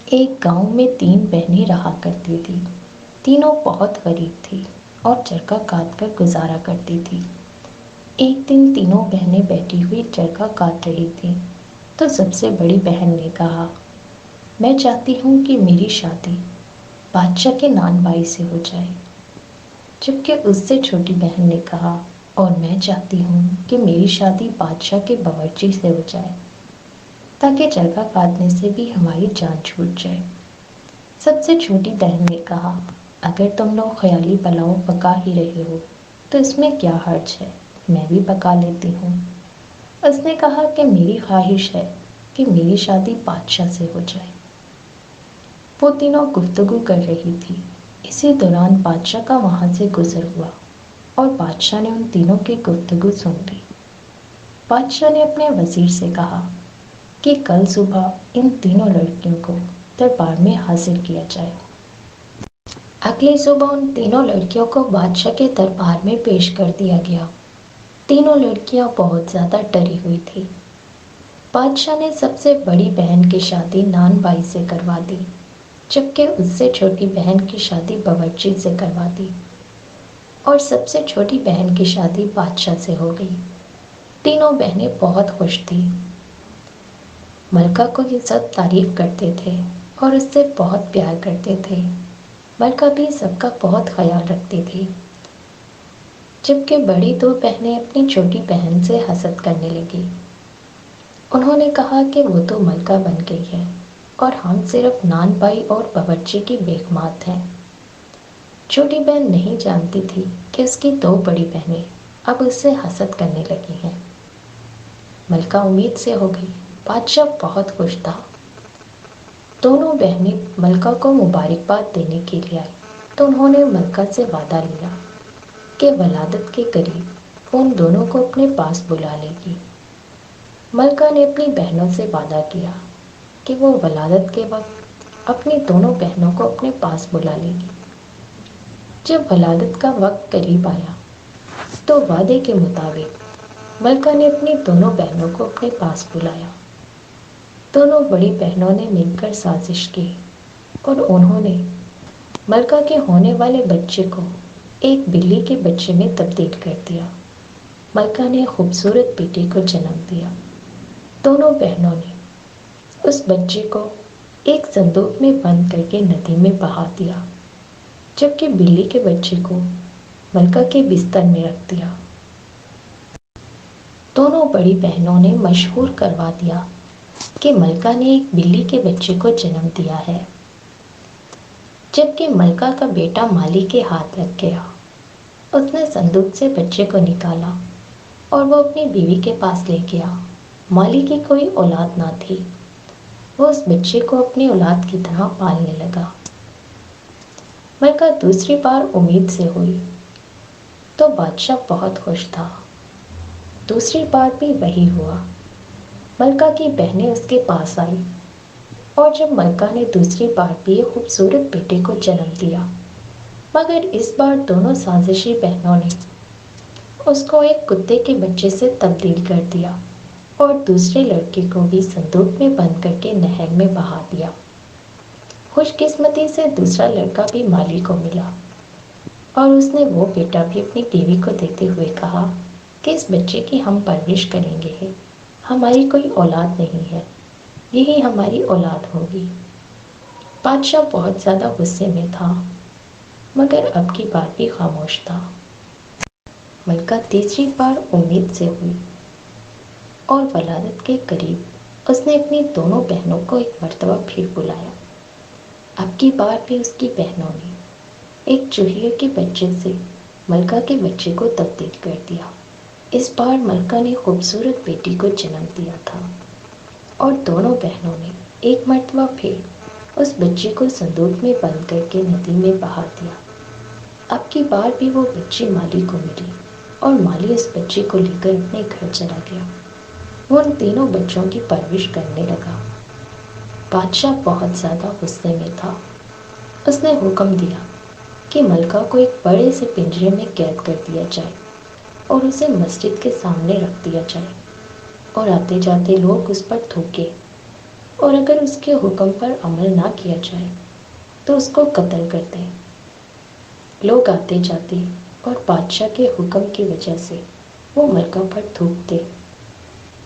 ایک گاؤں میں 3 بہنیں رہا کرتی تھی۔ تینوں بہت غریب تھی اور چرخہ کاٹ کر گزارا کرتی تھی۔ ایک دن تینوں بہنیں بیٹھی ہوئی چرخہ کاٹ رہی تھیں تو سب سے بڑی بہن نے کہا، میں چاہتی ہوں کہ میری شادی بادشاہ کے نان بھائی سے ہو جائے۔ جبکہ اس سے چھوٹی بہن نے کہا، اور میں چاہتی ہوں کہ میری شادی بادشاہ کے باورچی سے ہو جائے تاکہ چرخہ کاٹنے سے بھی ہماری جان چھوٹ جائے۔ سب سے چھوٹی بہن نے کہا، اگر تم لوگ خیالی پلاؤ پکا ہی رہے ہو تو اس میں کیا حرج ہے، میں بھی پکا لیتی ہوں۔ اس نے کہا کہ میری خواہش ہے کہ میری شادی بادشاہ سے ہو جائے۔ وہ تینوں گفتگو کر رہی تھی۔ اسی دوران بادشاہ کا وہاں سے گزر ہوا اور بادشاہ نے ان تینوں کی گفتگو سن لی۔ بادشاہ نے اپنے وزیر سے کہا کہ کل صبح ان تینوں لڑکیوں کو دربار میں حاضر کیا جائے۔ اگلی صبح ان تینوں لڑکیوں کو بادشاہ کے دربار میں پیش کر دیا گیا۔ تینوں لڑکیاں بہت زیادہ ڈری ہوئی تھیں۔ بادشاہ نے سب سے بڑی بہن کی شادی نان بھائی سے کروا دی، جبکہ اس سے چھوٹی بہن کی شادی باورچی سے کروا دی، اور سب سے چھوٹی بہن کی شادی بادشاہ سے ہو گئی۔ تینوں بہنیں بہت خوش تھیں۔ ملکہ کو یہ سب تعریف کرتے تھے اور اس سے بہت پیار کرتے تھے۔ ملکہ بھی سب کا بہت خیال رکھتی تھی۔ جبکہ بڑی 2 بہنیں اپنی چھوٹی بہن سے حسد کرنے لگی۔ انہوں نے کہا کہ وہ تو ملکہ بن گئی ہے اور ہم صرف نان بھائی اور باورچی کی بیگمات ہیں۔ چھوٹی بہن نہیں جانتی تھی کہ اس کی 2 بڑی بہنیں اب اس سے حسد کرنے لگی ہیں۔ ملکہ امید سے ہو گئی۔ بادشاہ بہت خوش تھا۔ دونوں بہنیں ملکہ کو مبارکباد دینے کے لیے آئی تو انہوں نے ملکہ سے وعدہ لیا کہ ولادت کے قریب وہ ان دونوں کو اپنے پاس بلا لے گی۔ ملکہ نے اپنی بہنوں سے وعدہ کیا کہ وہ ولادت کے وقت اپنی دونوں بہنوں کو اپنے پاس بلا لے گی۔ جب ولادت کا وقت قریب آیا تو وعدے کے مطابق ملکہ نے اپنی دونوں بہنوں کو اپنے پاس بلایا۔ دونوں بڑی بہنوں نے مل کر سازش کی اور انہوں نے ملکہ کے ہونے والے بچے کو ایک بلی کے بچے میں تبدیل کر دیا۔ ملکہ نے خوبصورت بیٹی کو جنم دیا۔ دونوں بہنوں نے اس بچے کو ایک صندوق میں بند کر کے ندی میں بہا دیا، جبکہ بلی کے بچے کو ملکہ کے بستر میں رکھ دیا۔ دونوں بڑی بہنوں نے مشہور کروا دیا کہ ملکہ نے ایک بلی کے بچے کو جنم دیا ہے۔ جبکہ ملکہ کا بیٹا مالی کے ہاتھ لگ گیا۔ اس نے صندوق سے بچے کو نکالا اور وہ اپنی بیوی کے پاس لے گیا۔ مالی کی کوئی اولاد نہ تھی۔ وہ اس بچے کو اپنی اولاد کی طرح پالنے لگا۔ ملکہ دوسری بار امید سے ہوئی تو بادشاہ بہت خوش تھا۔ دوسری بار بھی وہی ہوا۔ ملکہ کی بہنیں اس کے پاس آئی اور جب ملکہ نے دوسری بار بھی ایک خوبصورت بیٹے کو جنم دیا، مگر اس بار دونوں سازشی بہنوں نے اس کو ایک کتے کے بچے سے تبدیل کر دیا اور دوسرے لڑکے کو بھی صندوق میں بند کر کے نہر میں بہا دیا۔ خوش قسمتی سے دوسرا لڑکا بھی مالی کو ملا اور اس نے وہ بیٹا بھی اپنی بیوی کو دیتے ہوئے کہا کہ اس بچے کی ہم پرورش کریں گے، ہماری کوئی اولاد نہیں ہے، یہی ہماری اولاد ہوگی۔ بادشاہ بہت زیادہ غصے میں تھا، مگر اب کی بار بھی خاموش تھا۔ ملکہ تیسری بار امید سے ہوئی اور ولادت کے قریب اس نے اپنی دونوں بہنوں کو ایک مرتبہ پھر بلایا۔ اب کی بار بھی اس کی بہنوں نے ایک چوہیے کے بچے سے ملکہ کے بچے کو تبدیل کر دیا۔ اس بار ملکہ نے خوبصورت بیٹی کو جنم دیا تھا اور دونوں بہنوں نے ایک مرتبہ پھر اس بچے کو صندوق میں بند کر کے ندی میں بہا دیا۔ اب کی بار بھی وہ بچی مالی کو ملی اور مالی اس بچے کو لے کر اپنے گھر چلا گیا۔ وہ ان تینوں بچوں کی پرورش کرنے لگا۔ بادشاہ بہت زیادہ غصے میں تھا۔ اس نے حکم دیا کہ ملکہ کو ایک بڑے سے پنجرے میں قید کر دیا جائے اور اسے مسجد کے سامنے رکھ دیا جائے اور آتے جاتے لوگ اس پر تھوکے اور اگر اس کے حکم پر عمل نہ کیا جائے تو اس کو قتل کر دیں۔ لوگ آتے جاتے اور بادشاہ کے حکم کی وجہ سے وہ ملکہ پر تھوکتے۔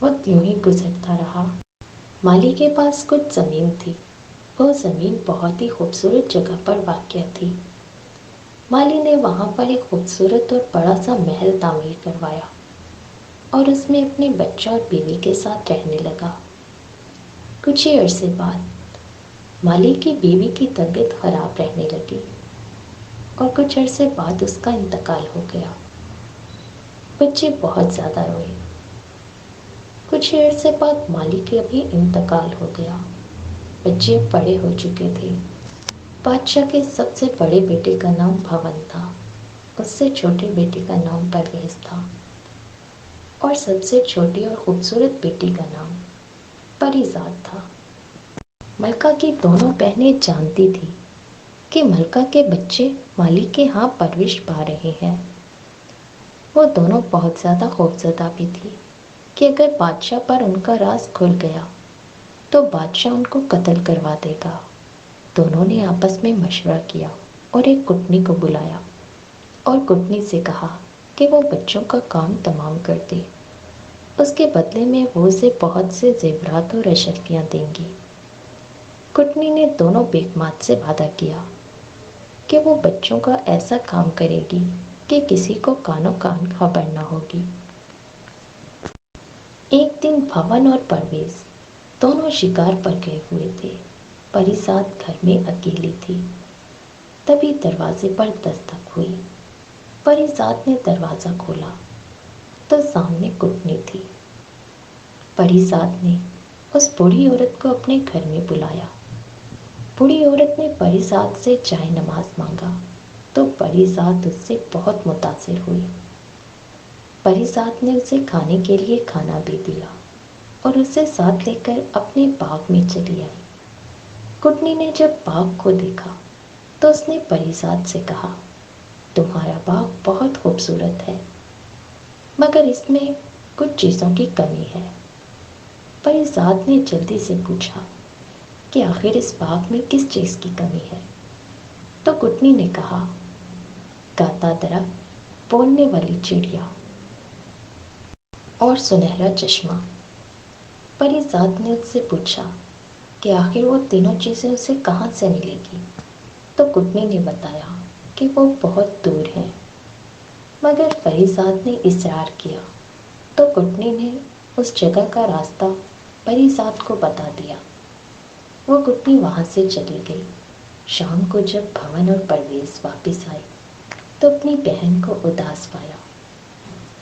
وقت یوں ہی گزرتا رہا۔ مالی کے پاس کچھ زمین تھی۔ وہ زمین بہت ہی خوبصورت جگہ پر واقع تھی۔ مالی نے وہاں پر ایک خوبصورت اور بڑا سا محل تعمیر کروایا اور اس میں اپنے بچوں اور بیوی کے ساتھ رہنے لگا۔ کچھ ہی عرصے بعد مالی کی بیوی کی طبیعت خراب رہنے لگی اور کچھ عرصے بعد اس کا انتقال ہو گیا۔ بچے بہت زیادہ روئے۔ کچھ ہی عرصے بعد مالی کا بھی انتقال ہو گیا۔ بچے بڑے ہو چکے تھے۔ بادشاہ کے سب سے بڑے بیٹے کا نام بھون تھا، اس سے چھوٹے بیٹے کا نام پرویز تھا اور سب سے چھوٹی اور خوبصورت بیٹی کا نام پریزاد تھا۔ ملکہ کی دونوں بہنیں جانتی تھیں کہ ملکہ کے بچے مالی کے ہاں پرورش پا رہے ہیں۔ وہ دونوں بہت زیادہ خوفزدہ بھی تھی کہ اگر بادشاہ پر ان کا راز کھل گیا تو بادشاہ ان کو قتل کروا دے گا۔ دونوں نے آپس میں مشورہ کیا اور ایک کٹنی کو بلایا اور کٹنی سے کہا کہ وہ بچوں کا کام تمام کر دے، اس کے بدلے میں وہ اسے بہت سے زیورات اور اشرفیاں دیں گی۔ کٹنی نے دونوں بیگمات سے وعدہ کیا کہ وہ بچوں کا ایسا کام کرے گی کہ کسی کو کانوں کان خبر نہ ہوگی۔ ایک دن بھون اور پرویز دونوں شکار پر گئے ہوئے تھے۔ پریزاد گھر میں اکیلی تھی۔ تبھی دروازے پر دستک ہوئی۔ پریزاد نے دروازہ کھولا تو سامنے کٹنی تھی۔ پریزاد نے اس بوڑھی عورت کو اپنے گھر میں بلایا۔ بوڑھی عورت نے پریزاد سے چائے نماز مانگا تو پریزاد اس سے بہت متاثر ہوئی۔ پریزاد نے اسے کھانے کے لیے کھانا بھی دیا اور اسے ساتھ لے کر اپنے باغ میں چلی آئی۔ کٹنی نے جب باغ کو دیکھا تو اس نے پریزاد سے کہا، تمہارا باغ بہت خوبصورت ہے مگر اس میں کچھ چیزوں کی کمی ہے۔ پریزاد نے جلدی سے پوچھا کہ آخر اس باغ میں کس چیز کی کمی ہے؟ تو کٹنی نے کہا، گاتا درخت، بولنے والی چڑیا اور سنہرا چشمہ۔ پریزاد نے اس سے پوچھا کہ آخر وہ تینوں چیزیں اسے کہاں سے ملے گی؟ تو کٹنی نے بتایا کہ وہ بہت دور ہیں۔ مگر پریزاد نے اصرار کیا تو کٹنی نے اس جگہ کا راستہ پریزاد کو بتا دیا۔ وہ کٹنی وہاں سے چلی گئی۔ شام کو جب بھون اور پرویز واپس آئے تو اپنی بہن کو اداس پایا۔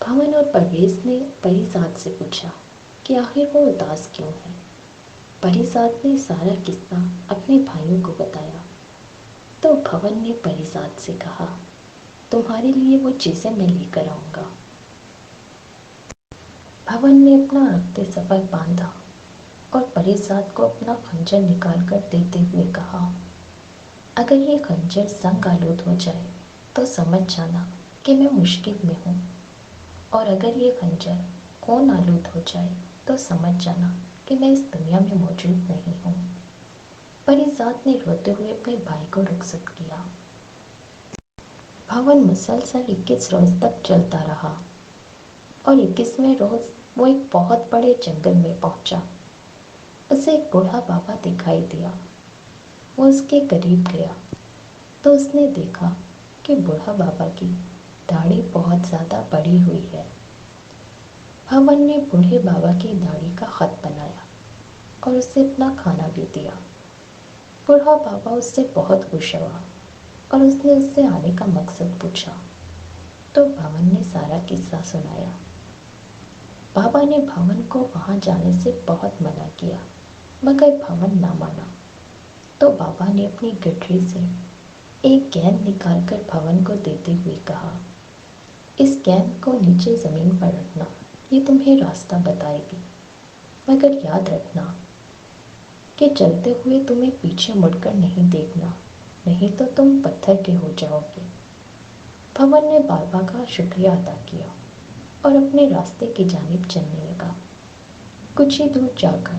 بھون اور پرویز نے پریزاد سے پوچھا کہ آخر وہ اداس کیوں ہے؟ پریزاد نے سارا قصہ اپنے بھائیوں کو بتایا تو بھون نے پریزاد سے کہا، تمہارے لیے وہ چیزیں میں لے کر آؤں گا۔ بھون نے اپنا رخت سفر باندھا اور پریزاد کو اپنا خنجر نکال کر دیتے ہوئے کہا، اگر یہ خنجر زنگ آلود ہو جائے تو سمجھ جانا کہ میں مشکل میں ہوں، اور اگر یہ خنجر خون آلود ہو جائے تو سمجھ جانا کہ میں اس دنیا میں موجود نہیں ہوں۔ پریزاد نے روتے ہوئے اپنے بھائی کو رخصت کیا۔ بھون مسلسل 21 روز تک چلتا رہا اور 21ویں روز وہ ایک بہت بڑے جنگل میں پہنچا۔ اسے ایک بوڑھا بابا دکھائی دیا۔ وہ اس کے قریب گیا تو اس نے دیکھا کہ بوڑھا بابا کی داڑھی بہت زیادہ بڑھی ہوئی ہے۔ بھون نے بوڑھے بابا کی داڑھی کا خط بنایا اور اسے اپنا کھانا بھی دیا۔ بوڑھا بابا اس سے بہت خوش ہوا اور اس نے اس سے آنے کا مقصد پوچھا تو بھون نے سارا قصہ سنایا۔ بابا نے بھون کو وہاں جانے سے بہت منع کیا مگر بھون نہ مانا۔ تو بابا نے اپنی گٹری سے ایک گیند نکال کر بھون کو دیتے ہوئے کہا، اس گیند کو نیچے زمین پر رکھنا، یہ تمہیں راستہ بتائے گی، مگر یاد رکھنا کہ چلتے ہوئے تمہیں پیچھے مڑ کر نہیں دیکھنا، نہیں تو تم پتھر کے ہو جاؤ گے۔ بھون نے بابا کا شکریہ ادا کیا اور اپنے راستے کی جانب چلنے لگا۔ کچھ ہی دور جا کر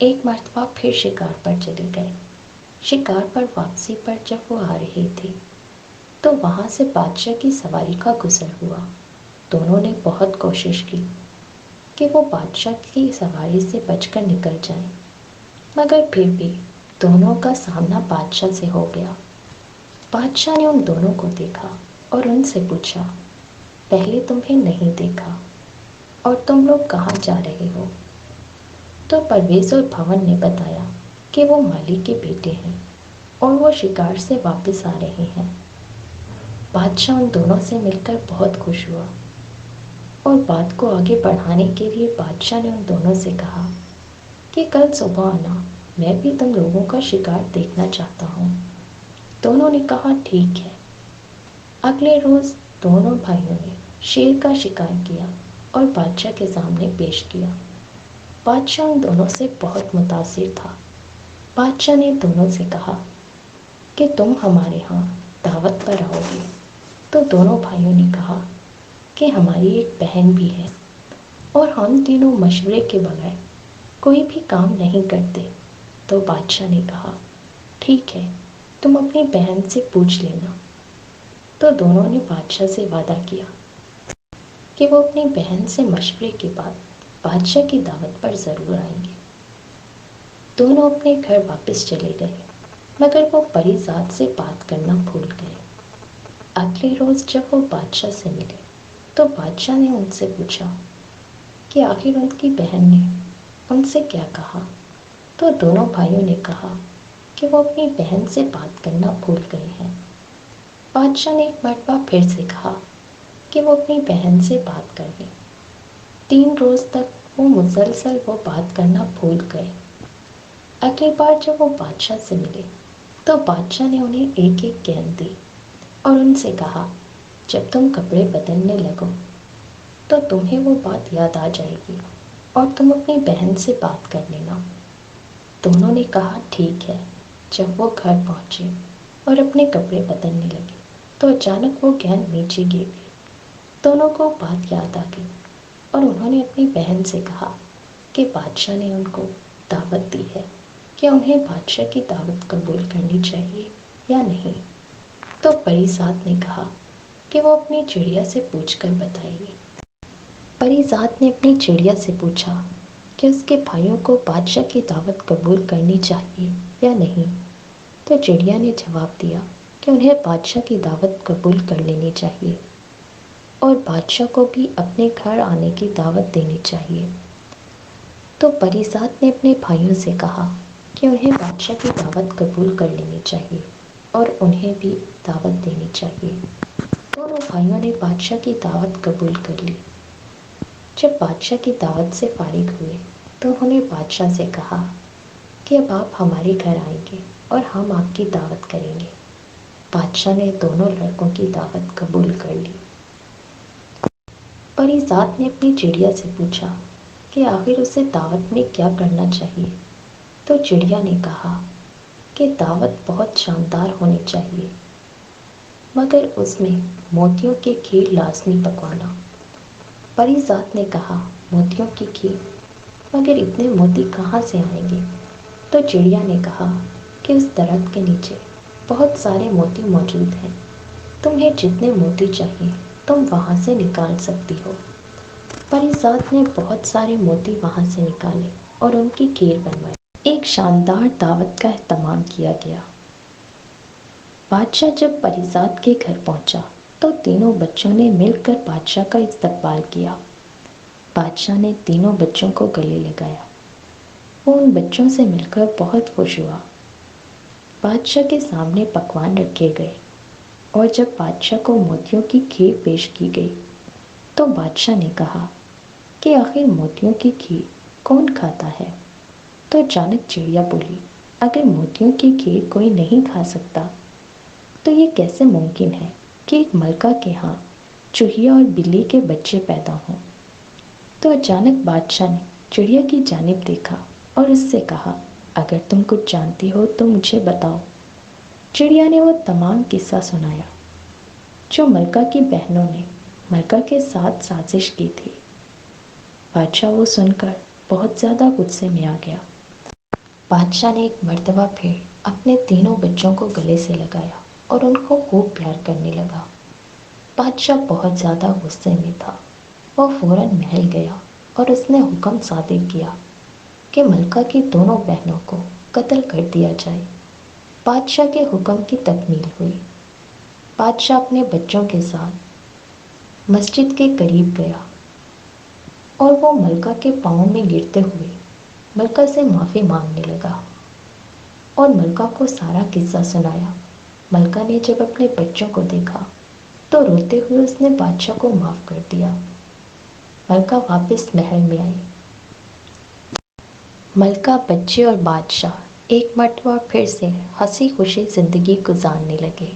ایک مرتبہ پھر شکار پر چلے گئے۔ شکار پر واپسی پر جب وہ آ رہے تھے تو وہاں سے بادشاہ کی سواری کا گزر ہوا۔ دونوں نے بہت کوشش کی کہ وہ بادشاہ کی سواری سے بچ کر نکل جائیں، مگر پھر بھی دونوں کا سامنا بادشاہ سے ہو گیا۔ بادشاہ نے ان دونوں کو دیکھا اور ان سے پوچھا، پہلے تمہیں نہیں دیکھا اور تم لوگ کہاں جا رہے ہو؟ تو پرویز اور بھون نے بتایا کہ وہ مالی کے بیٹے ہیں اور وہ شکار سے واپس آ رہے ہیں۔ بادشاہ ان دونوں سے مل کر بہت خوش ہوا اور بات کو آگے بڑھانے کے لیے بادشاہ نے ان دونوں سے کہا کہ کل صبح آنا، میں بھی تم لوگوں کا شکار دیکھنا چاہتا ہوں۔ دونوں نے کہا ٹھیک ہے۔ اگلے روز دونوں بھائیوں نے شیر کا شکار کیا اور بادشاہ کے سامنے پیش کیا۔ بادشاہ ان دونوں سے بہت متاثر تھا۔ بادشاہ نے دونوں سے کہا کہ تم ہمارے ہاں دعوت پر آؤ گے؟ تو دونوں بھائیوں نے کہا کہ ہماری ایک بہن بھی ہے اور ہم تینوں مشورے کے بغیر کوئی بھی کام نہیں کرتے۔ تو بادشاہ نے کہا ٹھیک ہے، تم اپنی بہن سے پوچھ لینا۔ تو دونوں نے بادشاہ سے وعدہ کیا کہ وہ اپنی بہن سے مشورے کے بعد بادشاہ کی دعوت پر ضرور آئیں گے۔ دونوں اپنے گھر واپس چلے گئے، مگر وہ پری ذات سے بات کرنا بھول گئے۔ اگلے روز جب وہ بادشاہ سے ملے تو بادشاہ نے ان سے پوچھا کہ آخر ان کی بہن نے ان سے کیا کہا؟ تو دونوں بھائیوں نے کہا کہ وہ اپنی بہن سے بات کرنا بھول گئے ہیں۔ بادشاہ نے ایک مرتبہ پھر سے کہا کہ وہ اپنی بہن سے بات کر لیں۔ 3 روز تک وہ مسلسل وہ بات کرنا بھول گئے۔ اگلی بار جب وہ بادشاہ سے ملے تو بادشاہ نے انہیں ایک ایک گیند دی اور ان سے کہا جب تم کپڑے بدلنے لگو تو تمہیں وہ بات یاد آ جائے گی اور تم اپنی بہن سے بات کر لینا۔ دونوں نے کہا ٹھیک ہے۔ جب وہ گھر پہنچے اور اپنے کپڑے بدلنے لگے تو اچانک وہ گیند نیچے گر گئی۔ دونوں کو بات یاد آ گئی اور انہوں نے اپنی بہن سے کہا کہ بادشاہ نے ان کو دعوت دی ہے، کیا انہیں بادشاہ کی دعوت قبول کرنی چاہیے یا نہیں؟ تو پری ذات نے کہا کہ وہ اپنی چڑیا سے پوچھ کر بتائے گی۔ پری ذات نے اپنی چڑیا سے پوچھا کہ اس کے بھائیوں کو بادشاہ کی دعوت قبول کرنی چاہیے یا نہیں۔ تو چڑیا نے جواب دیا کہ انہیں بادشاہ کی دعوت قبول کر لینی چاہیے اور بادشاہ کو بھی اپنے گھر آنے کی دعوت دینی چاہیے۔ تو پری ذات نے اپنے بھائیوں سے کہا کہ انہیں بادشاہ کی دعوت قبول کر لینی چاہیے اور انہیں بھی دعوت دینی چاہیے۔ دونوں بھائیوں نے بادشاہ کی دعوت قبول کر لی۔ جب بادشاہ کی دعوت سے فارغ ہوئے تو انہوں نے بادشاہ سے کہا کہ اب آپ ہمارے گھر آئیں گے اور ہم آپ کی دعوت کریں گے۔ بادشاہ نے دونوں لڑکوں کی دعوت قبول کر لی۔ پری ذات نے اپنی چڑیا سے پوچھا کہ آخر اسے دعوت میں کیا کرنا چاہیے؟ تو چڑیا نے کہا کہ دعوت بہت شاندار ہونی چاہیے، مگر اس میں موتیوں کی کھیر لازمی پکوانا۔ پری ذات نے کہا موتیوں کی کھیر، مگر اتنے موتی کہاں سے آئیں گے؟ تو چڑیا نے کہا کہ اس درخت کے نیچے بہت سارے موتی موجود ہیں، تمہیں جتنے موتی چاہیے تم وہاں سے نکال سکتی ہو۔ پری ذات نے بہت سارے موتی وہاں سے نکالے اور ان کی کھیر بنوائی۔ ایک شاندار دعوت کا اہتمام کیا گیا۔ بادشاہ جب پری ذات کے گھر پہنچا تو تینوں بچوں نے مل کر بادشاہ کا استقبال کیا۔ بادشاہ نے تینوں بچوں کو گلے لگایا۔ وہ ان بچوں سے مل کر بہت خوش ہوا۔ بادشاہ کے سامنے پکوان رکھے گئے اور جب بادشاہ کو موتیوں کی کھیر پیش کی گئی تو بادشاہ نے کہا کہ آخر موتیوں کی کھیر کون کھاتا ہے؟ تو اچانک چڑیا بولی اگر موتیوں کی کھیر کوئی نہیں کھا سکتا تو یہ کیسے ممکن ہے کہ ایک ملکہ کے ہاں چوہیا اور بلی کے بچے پیدا ہوں؟ تو اچانک بادشاہ نے چڑیا کی جانب دیکھا اور اس سے کہا اگر تم کچھ جانتی ہو تو مجھے بتاؤ۔ چڑیا نے وہ تمام قصہ سنایا جو ملکہ کی بہنوں نے ملکہ کے ساتھ سازش کی تھی۔ بادشاہ وہ سن کر بہت زیادہ غصے میں آ گیا بادشاہ نے ایک مرتبہ پھر اپنے تینوں بچوں کو گلے سے لگایا اور ان کو خوب پیار کرنے لگا۔ بادشاہ بہت زیادہ غصے میں تھا۔ وہ فوراً محل گیا اور اس نے حکم صادر کیا کہ ملکہ کی دونوں بہنوں کو قتل کر دیا جائے۔ بادشاہ کے حکم کی تکمیل ہوئی۔ بادشاہ اپنے بچوں کے ساتھ مسجد کے قریب گیا اور وہ ملکہ کے پاؤں میں گرتے ہوئے ملکہ سے معافی مانگنے لگا اور ملکہ کو سارا قصہ سنایا۔ ملکہ نے جب اپنے بچوں کو دیکھا تو روتے ہوئے اس نے بادشاہ کو معاف کر دیا۔ ملکہ واپس محل میں آئی۔ ملکہ، بچے اور بادشاہ ایک مرتبہ پھر سے ہنسی خوشی زندگی گزارنے لگے۔